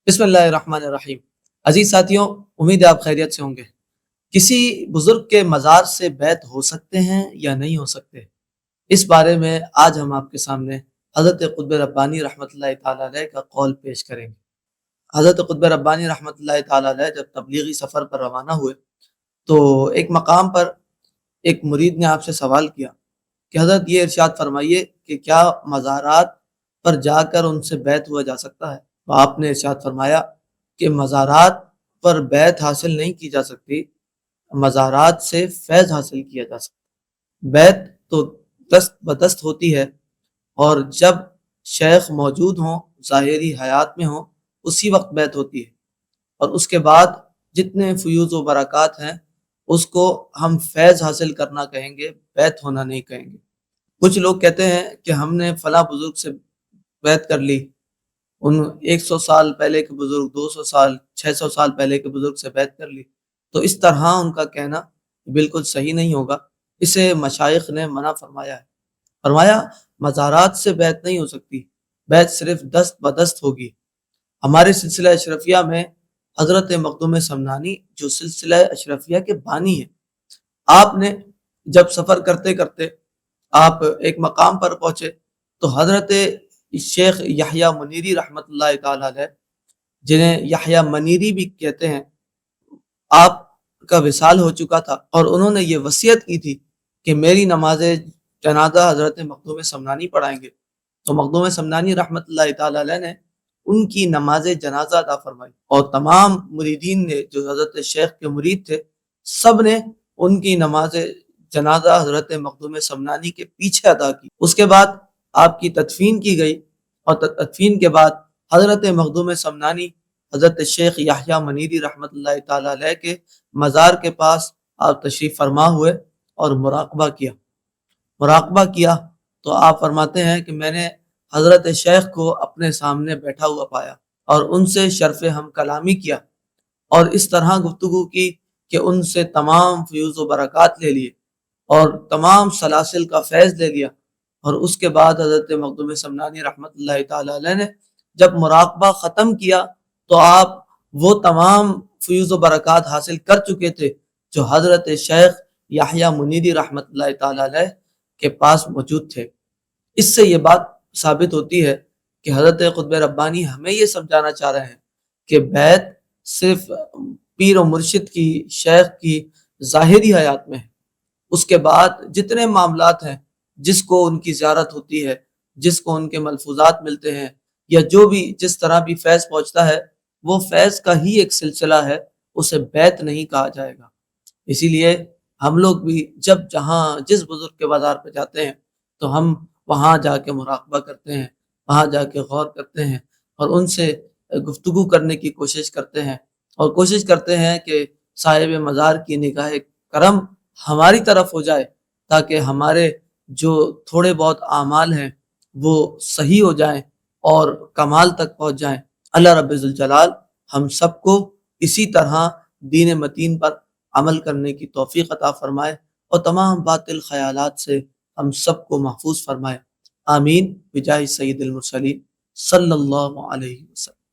بسم اللہ الرحمن الرحیم۔ عزیز ساتھیوں، امید ہے آپ خیریت سے ہوں گے۔ کسی بزرگ کے مزار سے بیعت ہو سکتے ہیں یا نہیں ہو سکتے، اس بارے میں آج ہم آپ کے سامنے حضرت قطب ربانی رحمۃ اللہ تعالیٰ علیہ کا قول پیش کریں گے۔ حضرت قطب ربانی رحمۃ اللہ تعالیٰ علیہ جب تبلیغی سفر پر روانہ ہوئے تو ایک مقام پر ایک مرید نے آپ سے سوال کیا کہ حضرت یہ ارشاد فرمائیے کہ کیا مزارات پر جا کر ان سے بیعت ہوا جا سکتا ہے؟ تو آپ نے ارشاد فرمایا کہ مزارات پر بیعت حاصل نہیں کی جا سکتی، مزارات سے فیض حاصل کیا جا سکتا۔ بیعت تو دست بدست ہوتی ہے، اور جب شیخ موجود ہوں، ظاہری حیات میں ہوں، اسی وقت بیعت ہوتی ہے، اور اس کے بعد جتنے فیوز و برکات ہیں اس کو ہم فیض حاصل کرنا کہیں گے، بیعت ہونا نہیں کہیں گے۔ کچھ لوگ کہتے ہیں کہ ہم نے فلاں بزرگ سے بیعت کر لی، ان 100 سال پہلے کے بزرگ، 200 سال، 600 سال پہلے کے بزرگ سے بیعت کر لی، تو اس طرح ان کا کہنا بالکل صحیح نہیں ہوگا۔ اسے مشائخ نے منع فرمایا ہے۔ فرمایا مزارات سے بیعت نہیں ہو سکتی، بیعت صرف دست بدست ہوگی۔ ہمارے سلسلہ اشرفیہ میں حضرت مخدوم سمنانی جو سلسلہ اشرفیہ کے بانی ہیں، آپ نے جب سفر کرتے کرتے آپ ایک مقام پر پہنچے تو حضرت شیخ یحییٰ منیری رحمۃ اللہ تعالیٰ علیہ، جنہیں یحییٰ منیری بھی کہتے ہیں، آپ کا وصال ہو چکا تھا، اور انہوں نے یہ وصیت کی تھی کہ میری نماز جنازہ حضرت مخدوم سمنانی پڑھائیں گے۔ تو مخدوم سمنانی رحمۃ اللہ تعالیٰ علیہ نے ان کی نماز جنازہ ادا فرمائی، اور تمام مریدین نے جو حضرت شیخ کے مرید تھے، سب نے ان کی نماز جنازہ حضرت مخدوم سمنانی کے پیچھے ادا کی۔ اس کے بعد آپ کی تدفین کی گئی، اور تدفین کے بعد حضرت مخدوم سمنانی حضرت شیخ یحییٰ منیری رحمۃ اللہ تعالیٰ علیہ کے مزار کے پاس آپ تشریف فرما ہوئے اور مراقبہ کیا تو آپ فرماتے ہیں کہ میں نے حضرت شیخ کو اپنے سامنے بیٹھا ہوا پایا اور ان سے شرف ہم کلامی کیا، اور اس طرح گفتگو کی کہ ان سے تمام فیوز و برکات لے لیے اور تمام سلاسل کا فیض لے لیا۔ اور اس کے بعد حضرت مخدوم سمنانی رحمۃ اللہ تعالیٰ علیہ نے جب مراقبہ ختم کیا تو آپ وہ تمام فیوز و برکات حاصل کر چکے تھے جو حضرت شیخ یحییٰ منیری رحمۃ اللہ تعالیٰ علیہ کے پاس موجود تھے۔ اس سے یہ بات ثابت ہوتی ہے کہ حضرت قطب ربانی ہمیں یہ سمجھانا چاہ رہے ہیں کہ بیعت صرف پیر و مرشد کی، شیخ کی ظاہری حیات میں ہے۔ اس کے بعد جتنے معاملات ہیں، جس کو ان کی زیارت ہوتی ہے، جس کو ان کے ملفوظات ملتے ہیں، یا جو بھی جس طرح بھی فیض پہنچتا ہے، وہ فیض کا ہی ایک سلسلہ ہے، اسے بیعت نہیں کہا جائے گا۔ اسی لیے ہم لوگ بھی جب جہاں جس بزرگ کے بازار پہ جاتے ہیں تو ہم وہاں جا کے مراقبہ کرتے ہیں، وہاں جا کے غور کرتے ہیں، اور ان سے گفتگو کرنے کی کوشش کرتے ہیں، اور کوشش کرتے ہیں کہ صاحب مزار کی نگاہ کرم ہماری طرف ہو جائے، تاکہ ہمارے جو تھوڑے بہت اعمال ہیں وہ صحیح ہو جائیں اور کمال تک پہنچ جائیں۔ اللہ رب ذوالجلال ہم سب کو اسی طرح دین متین پر عمل کرنے کی توفیق عطا فرمائے، اور تمام باطل خیالات سے ہم سب کو محفوظ فرمائے۔ آمین بجاہ سید المرسلین صلی اللہ علیہ وسلم۔